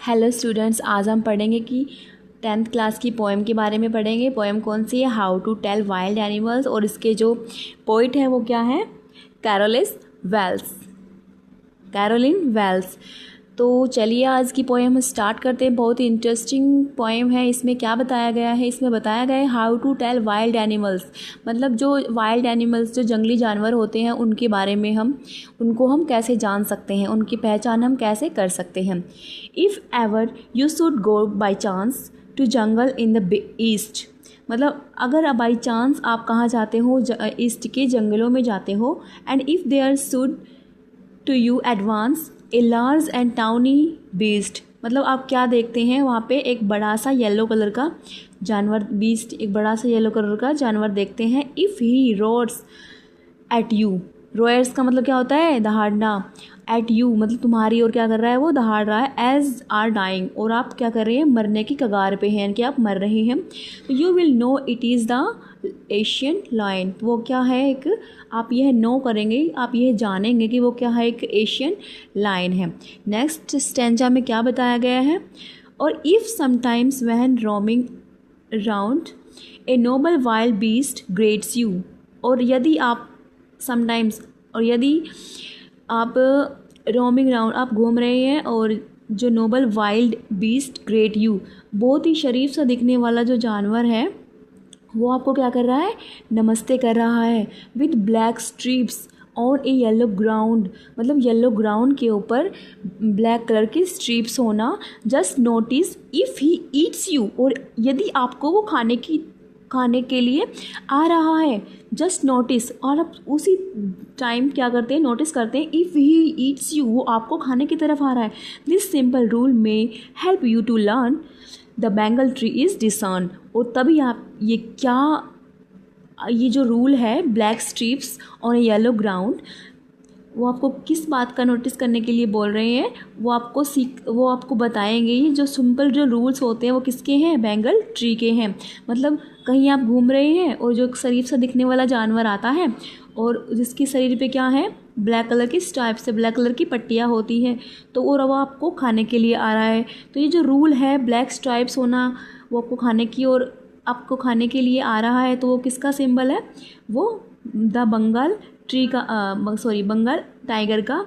Hello students, आज हम पढ़ेंगे कि 10th क्लास की पोएम के बारे में पढ़ेंगे। पोएम कौन सी है? How to tell wild animals. और इसके जो पोइट हैं वो क्या है? Carolyn Wells. तो चलिए आज की पोएम स्टार्ट करते हैं। बहुत ही इंटरेस्टिंग पोएम है। इसमें क्या बताया गया है? इसमें बताया गया है how to tell wild animals, मतलब जो वाइल्ड एनिमल्स, जो जंगली जानवर होते हैं उनके बारे में उनको हम कैसे जान सकते हैं, उनकी पहचान हम कैसे कर सकते हैं। If ever you should go by chance to jungle in the east, मतलब अगर बाई चांस आप कहाँ जाते हो, ईस्ट के जंगलों में जाते हो। And if there should to advance a large and tawny beast, मतलब आप क्या देखते हैं वहाँ पे? एक बड़ा सा येलो कलर का जानवर, बीस्ट, एक बड़ा सा येलो कलर का जानवर देखते हैं। If he roars at you, roars का मतलब क्या होता है? दहाड़ना। एट यू मतलब तुम्हारी ओर क्या कर रहा है? वो दहाड़ रहा है। एज आर डाइंग, और आप क्या कर रहे हैं? मरने की कगार पे हैं, कि आप मर रहे हैं। You will know it is the Asian lion, वो क्या है? एक, आप यह नो करेंगे, आप यह जानेंगे कि वो क्या है? एक एशियन लायन है। नेक्स्ट स्टेंजा में क्या बताया गया है? और if sometimes when roaming round a noble wild beast greats you, और यदि आप समटाइम्स, और यदि आप रोमिंग राउंड, आप घूम रहे हैं और जो noble wild beast great you, बहुत ही शरीफ सा दिखने वाला जो जानवर है वो आपको क्या कर रहा है? नमस्ते कर रहा है। With black stripes on a yellow ground, मतलब येलो ग्राउंड के ऊपर ब्लैक कलर की स्ट्रीप्स होना। Just notice if he eats you, और यदि आपको वो खाने के लिए आ रहा है, जस्ट नोटिस, और आप उसी टाइम क्या करते हैं? नोटिस करते हैं। इफ़ ही ईट्स यू, वो आपको खाने की तरफ आ रहा है। दिस सिंपल रूल में help you to learn the Bengal tree is discern, और तभी आप ये जो रूल है, black stripes on a yellow ground, वो आपको किस बात का नोटिस करने के लिए बोल रहे हैं? वो आपको बताएंगे। ये जो सिंपल जो रूल्स होते हैं वो किसके हैं? बेंगल ट्री के हैं। मतलब कहीं आप घूम रहे हैं और जो शरीफ सा दिखने वाला जानवर आता है और जिसके शरीर पे क्या है? ब्लैक कलर की स्ट्राइप से ब्लैक कलर की पट्टियाँ होती हैं, तो और वो आपको खाने के लिए आ रहा है। तो ये जो रूल है ब्लैक स्ट्राइप्स होना, वो आपको खाने की और आपको खाने के लिए आ रहा है, तो वो किसका सिंबल है? वो द बंगाल ट्री का बंगाल टाइगर का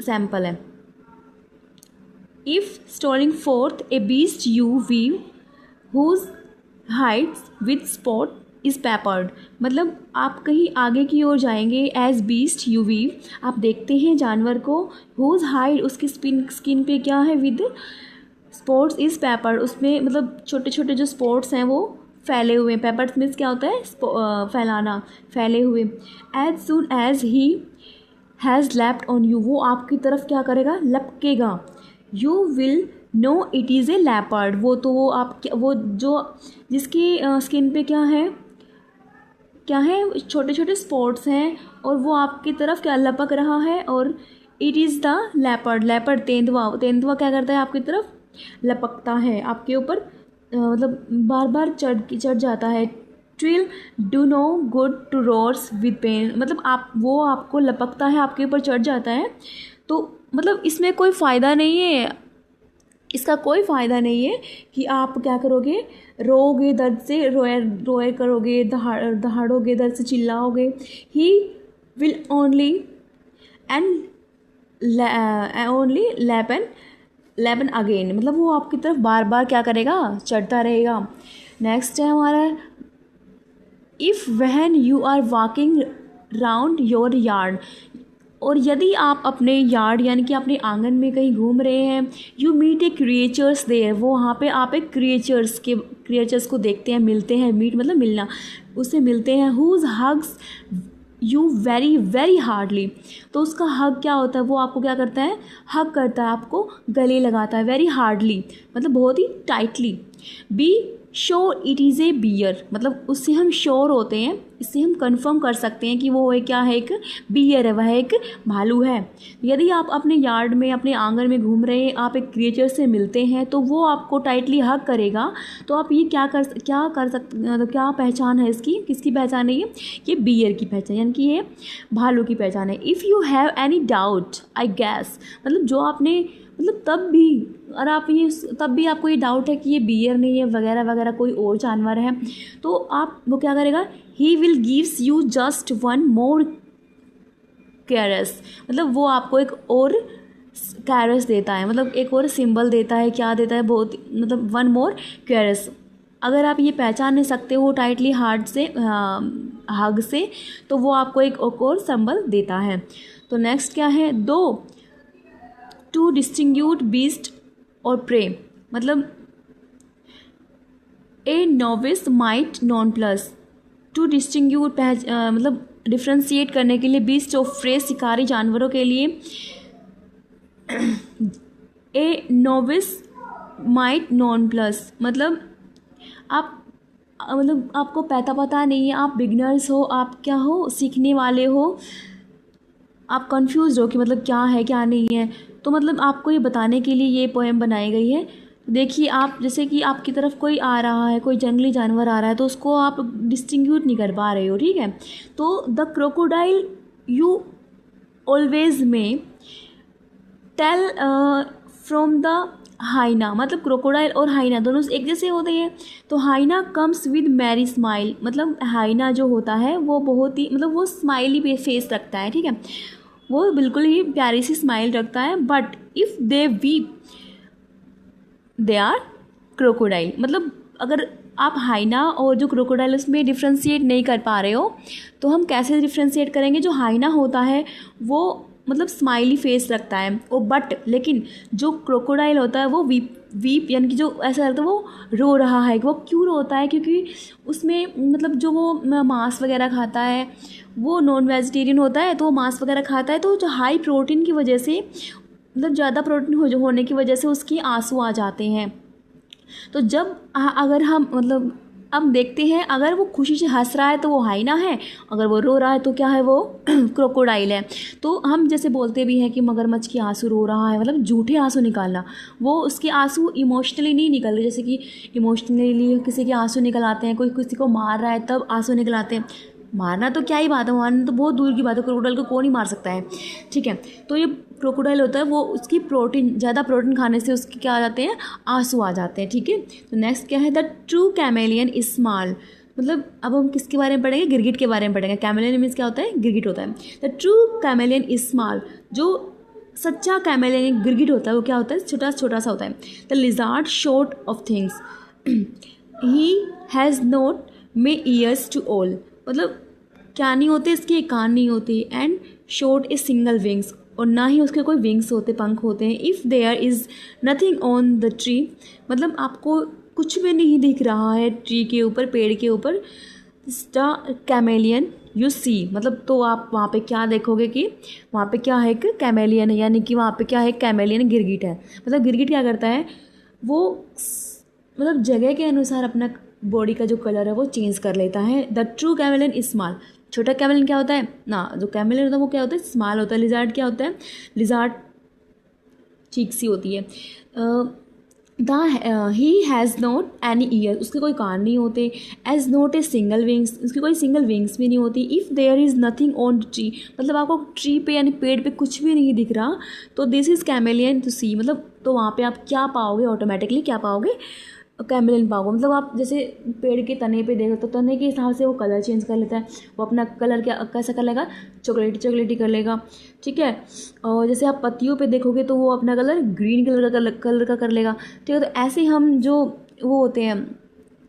सैंपल है। If storing forth a beast you view whose hides with spot is peppered, मतलब आप कहीं आगे की ओर जाएंगे। एज बीस्ट यू वीव, आप देखते हैं जानवर को। हुज हाइट, उसकी स्किन पे क्या है? विद स्पॉट्स इज़ पेपर्ड, उसमें मतलब छोटे छोटे जो स्पॉट्स हैं वो फैले हुए। पेपर्स मीन्स क्या होता है? फैलाना, फैले हुए। As soon as he has leapt on you, वो आपकी तरफ क्या करेगा? लपकेगा। You will know it is a leopard, वो जो जिसकी स्किन पे क्या है? छोटे छोटे स्पॉट्स हैं और वो आपकी तरफ क्या लपक रहा है। और इट इज़ द लैपर्ड, तेंदुआ क्या करता है? आपकी तरफ लपकता है, आपके ऊपर मतलब बार बार चढ़ जाता है। Trill do no good to roars with pain, मतलब वो आपको लपकता है, आपके ऊपर चढ़ जाता है। तो मतलब इसमें कोई फ़ायदा नहीं है, इसका कोई फ़ायदा नहीं है कि आप क्या करोगे? रोओगे दर्द से, रोए करोगे, दहाड़ोगे, दर्द से चिल्लाओगे। ही विल ओनली लैपन अगेन, मतलब वो आपकी तरफ बार बार क्या करेगा? चढ़ता रहेगा। नेक्स्ट है हमारा, if when you are walking round your yard, और यदि आप अपने यार्ड यानी कि अपने आंगन में कहीं घूम रहे हैं। You meet a creatures there, वो वहाँ पे आप एक क्रिएचर्स को देखते हैं, मिलते हैं। मीट मतलब मिलना, उससे मिलते हैं। Whose hugs you very very hardly, तो उसका हग क्या होता है? वो आपको क्या करता है? हग करता है, आपको गले लगाता है। वेरी हार्डली मतलब बहुत ही tightly. Be sure it is a bear, मतलब उससे हम श्योर होते हैं, इससे हम कंफर्म कर सकते हैं कि वो है क्या है? एक बियर है, वह एक भालू है। यदि आप अपने यार्ड में, अपने आंगन में घूम रहे हैं, आप एक क्रिएचर से मिलते हैं, तो वो आपको टाइटली हग करेगा। तो आप ये क्या कर सकते, मतलब क्या पहचान है इसकी? किसकी पहचान है ये बियर की पहचान, यानी कि ये भालू की पहचान है। If you have any doubt I gas, मतलब जो आपने मतलब तब भी, और आप ये तब भी आपको ये डाउट है कि ये बियर नहीं है वगैरह वगैरह कोई और जानवर है, तो आप वो क्या करेगा, he will gives you just one more caress, मतलब वो आपको एक और कैरस देता है, मतलब एक और सिंबल देता है, क्या देता है, बहुत मतलब वन मोर कैरस। अगर आप ये पहचान नहीं सकते हो टाइटली हार्ट से हग से, तो वो आपको एक और सिंबल देता है। तो नेक्स्ट क्या है, दो टू डिस्टिंग्यूट बीस्ट और प्रे, मतलब a novice might nonplus, to distinguish मतलब डिफ्रेंशिएट करने के लिए, बीस्ट और प्रे शिकारी जानवरों के लिए, ए नोविस माइट नॉन प्लस, मतलब आपको पता नहीं है, आप बिगनर्स हो, आप क्या हो, सीखने वाले हो, आप कंफ्यूज हो कि मतलब क्या है क्या नहीं है, तो मतलब आपको ये बताने के लिए ये पोएम बनाई गई है। देखिए आप, जैसे कि आपकी तरफ कोई आ रहा है, कोई जंगली जानवर आ रहा है, तो उसको आप डिस्टिंग्यूट नहीं कर पा रहे हो, ठीक है। तो द क्रोकोडाइल यू ऑलवेज में टेल फ्रॉम द हाइना, मतलब क्रोकोडाइल और हाइना दोनों एक जैसे होते हैं। तो हाइना कम्स विद मैरी स्माइल, मतलब हाइना जो होता है वो बहुत ही, मतलब वो स्माइली फेस रखता है, ठीक है, वो बिल्कुल ही प्यारी सी स्माइल रखता है। But if they weep they are crocodile, मतलब अगर आप हाइना और जो क्रोकोडाइल उसमें डिफ्रेंशिएट नहीं कर पा रहे हो, तो हम कैसे डिफ्रेंशिएट करेंगे। जो हाइना होता है वो मतलब स्माइली फेस रखता है, वो बट लेकिन जो क्रोकोडाइल होता है वो वीप यानी कि जो ऐसा लगता है वो रो रहा है। वो क्यों रोता है, क्योंकि उसमें मतलब जो वो मांस वगैरह खाता है, वो नॉन वेजिटेरियन होता है, तो वो मांस वगैरह खाता है, तो जो हाई प्रोटीन की वजह से, मतलब ज़्यादा प्रोटीन होने की वजह से उसके आंसू आ जाते हैं। तो जब अगर हम मतलब अब देखते हैं, अगर वो खुशी से हंस रहा है तो वो हाइना है, अगर वो रो रहा है तो क्या है, वो क्रोकोडाइल है। तो हम जैसे बोलते भी हैं कि मगरमच्छ की आंसू रो रहा है, मतलब झूठे आंसू निकालना, वो उसके आंसू इमोशनली नहीं निकल रहे, जैसे कि इमोशनली किसी के आंसू निकल आते हैं, कोई किसी को मार रहा है तब आंसू निकल आते हैं। मारना तो क्या ही बात है, मारना तो बहुत दूर की बात है, क्रोकोडाइल को कौन ही मार सकता है, ठीक है। तो ये क्रोकोडाइल होता है, वो उसकी ज़्यादा प्रोटीन खाने से उसके क्या आ जाते हैं, आंसू आ जाते हैं, ठीक है। तो नेक्स्ट क्या है, the true chameleon is small, मतलब अब हम किसके बारे में पढ़ेंगे, गिरगिट के बारे में पढ़ेंगे। कैमेलियन मीन्स क्या होता है, गिरगिट होता है। The true chameleon is small, जो सच्चा कैमेलियन गिरगिट होता है वो क्या होता है, छोटा छोटा सा होता है। The lizard short of things, he has not may ears to all, मतलब क्या नहीं होते, इसके कान नहीं होते। And short is single wings, और ना ही उसके कोई विंग्स होते, पंख होते हैं। If there is nothing on the tree, मतलब आपको कुछ भी नहीं दिख रहा है ट्री के ऊपर, पेड़ के ऊपर, द कैमेलियन यू सी, मतलब तो आप वहाँ पे क्या देखोगे कि वहाँ पे क्या है, एक कैमेलियन है, यानी कि वहाँ पे क्या है, कैमेलियन गिरगिट है। मतलब गिरगिट क्या करता है, वो मतलब जगह के अनुसार अपना बॉडी का जो कलर है वो चेंज कर लेता है। The true chameleon is small, छोटा कैमेलियन क्या होता है ना, जो कैमेलियन होता है वो क्या होता है, स्मॉल होता है। लिजार्ड क्या होता है, लिजार्ड ठीक सी होती है। He has not any ear, उसके कोई कान नहीं होते। As not a single wings, उसकी कोई सिंगल विंग्स भी नहीं होती। If there is nothing on tree, मतलब आपको ट्री पे यानी पेड़ पे कुछ भी नहीं दिख रहा, तो दिस इज़ कैमेलियन टू सी, मतलब तो वहाँ पे आप क्या पाओगे, ऑटोमेटिकली क्या पाओगे, कैमेलियन पाओगे। मतलब आप जैसे पेड़ के तने पे देखो तो तने के हिसाब से वो कलर चेंज कर लेता है, वो अपना कलर क्या कैसा कर लेगा, चॉकलेटी चॉकलेटी कर लेगा, ठीक है। और जैसे आप पत्तियों पे देखोगे तो वो अपना कलर ग्रीन कलर का कर लेगा, ठीक है। तो ऐसे हम जो वो होते हैं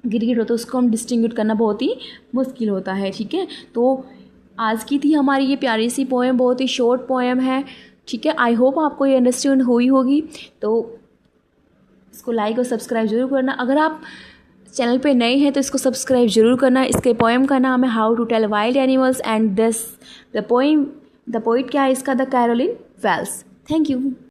गिरगिट होते हैं, उसको हम डिस्टिंग्विश करना बहुत ही मुश्किल होता है, ठीक है। तो आज की थी हमारी ये प्यारी सी पोएम, बहुत ही शॉर्ट पोएम है, ठीक है। आई होप आपको ये अंडरस्टैंड हुई होगी। तो इसको लाइक और सब्सक्राइब जरूर करना। अगर आप चैनल पे नए हैं तो इसको सब्सक्राइब जरूर करना। इसके पोएम का नाम है how to tell wild animals and the poet क्या है इसका, the Carolyn Wells. Thank you.